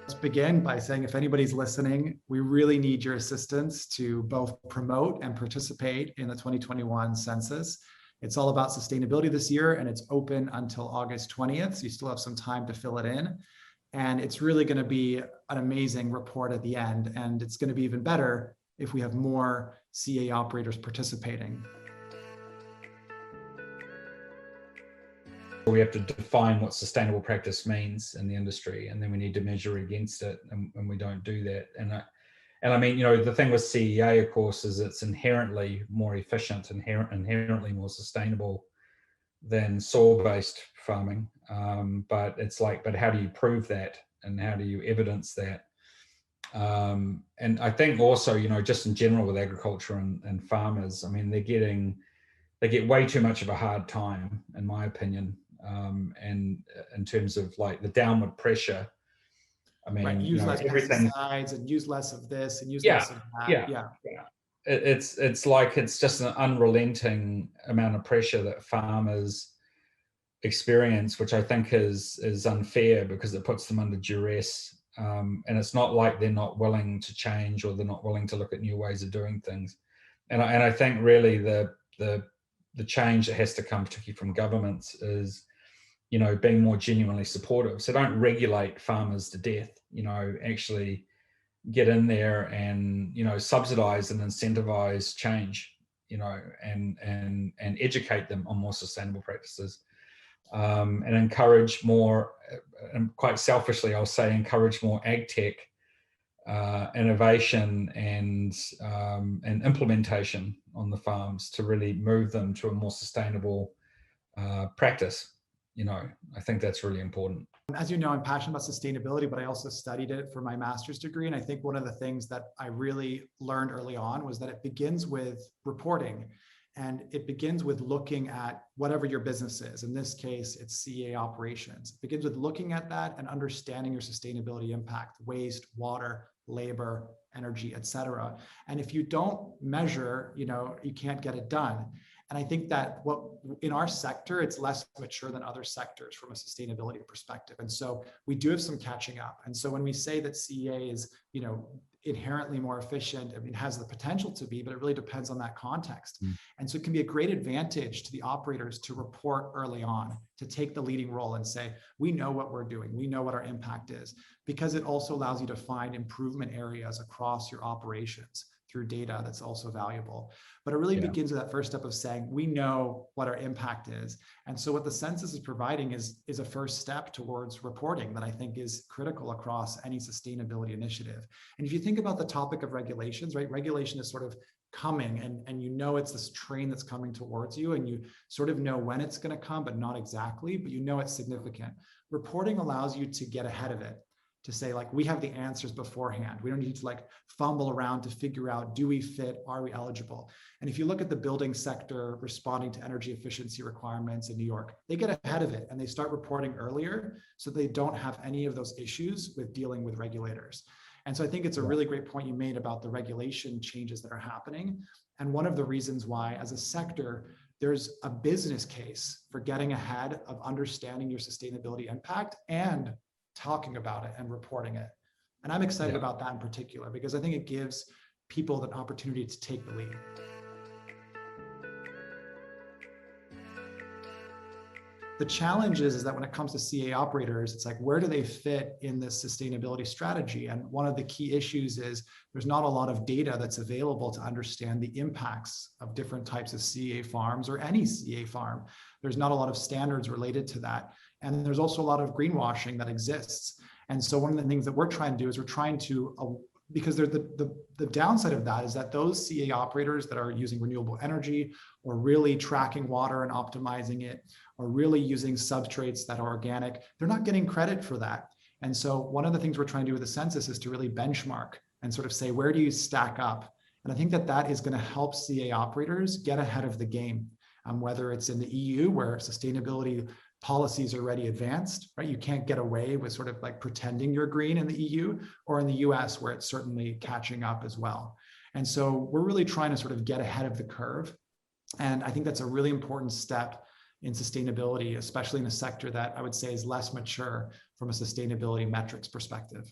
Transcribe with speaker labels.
Speaker 1: Let's begin by saying, if anybody's listening, we really need your assistance to both promote and participate in the 2021 census. It's all about sustainability this year, and it's open until August 20th, so you still have some time to fill it in. And it's really going to be an amazing report at the end, and it's going to be even better if we have more CEA operators participating.
Speaker 2: We have to define what sustainable practice means in the industry, and then we need to measure against it, and we don't do that. And I mean, the thing with CEA, of course, is it's inherently more efficient, inherently more sustainable than soil-based farming. But how do you prove that, and how do you evidence that? And I think also, just in general with agriculture and farmers, I mean, they get way too much of a hard time, in my opinion. And in terms of like the downward pressure, I mean,
Speaker 1: right, use less pesticides and use less of this and use less of that.
Speaker 2: Yeah. It's like it's just an unrelenting amount of pressure that farmers experience, which I think is unfair because it puts them under duress. And it's not like they're not willing to change or they're not willing to look at new ways of doing things. And I think really the change that has to come, particularly from governments, is being more genuinely supportive. So don't regulate farmers to death, actually get in there and subsidize and incentivize change, and educate them on more sustainable practices, and encourage more, and quite selfishly I'll say, encourage more ag tech innovation and implementation on the farms to really move them to a more sustainable practice. I think that's really important.
Speaker 1: As you know, I'm passionate about sustainability, but I also studied it for my master's degree. And I think one of the things that I really learned early on was that it begins with reporting. And it begins with looking at whatever your business is. In this case, it's CEA operations. It begins with looking at that and understanding your sustainability impact: waste, water, labor, energy, et cetera. And if you don't measure, you can't get it done. And I think that in our sector, it's less mature than other sectors from a sustainability perspective. And so we do have some catching up. And so when we say that CEA is, inherently more efficient, I mean, it has the potential to be, but it really depends on that context. And so it can be a great advantage to the operators to report early on, to take the leading role and say, we know what we're doing, we know what our impact is, because it also allows you to find improvement areas across your operations through data that's also valuable. But it really begins with that first step of saying, we know what our impact is. And so what the census is providing is a first step towards reporting that I think is critical across any sustainability initiative. And if you think about the topic of regulations, right? Regulation is sort of coming, and it's this train that's coming towards you, and you sort of know when it's going to come, but not exactly, but it's significant. Reporting allows you to get ahead of it, to say, like, we have the answers beforehand. We don't need to fumble around to figure out, do we fit? Are we eligible? And if you look at the building sector responding to energy efficiency requirements in New York, they get ahead of it and they start reporting earlier so they don't have any of those issues with dealing with regulators. And so I think it's a really great point you made about the regulation changes that are happening. And one of the reasons why, as a sector, there's a business case for getting ahead of understanding your sustainability impact and talking about it and reporting it. And I'm excited about that in particular, because I think it gives people the opportunity to take the lead. The challenge is that when it comes to CEA operators, it's like, where do they fit in this sustainability strategy? And one of the key issues is there's not a lot of data that's available to understand the impacts of different types of CEA farms, or any CEA farm. There's not a lot of standards related to that. And there's also a lot of greenwashing that exists. And so one of the things that we're trying to do is because the downside of that is that those CEA operators that are using renewable energy, or really tracking water and optimizing it, or really using substrates that are organic, they're not getting credit for that. And so one of the things we're trying to do with the census is to really benchmark and sort of say, where do you stack up? And I think that is going to help CEA operators get ahead of the game, whether it's in the EU, where sustainability policies are already advanced, right? You can't get away with sort of like pretending you're green in the EU, or in the US, where it's certainly catching up as well. And so we're really trying to sort of get ahead of the curve. And I think that's a really important step in sustainability, especially in a sector that I would say is less mature from a sustainability metrics perspective.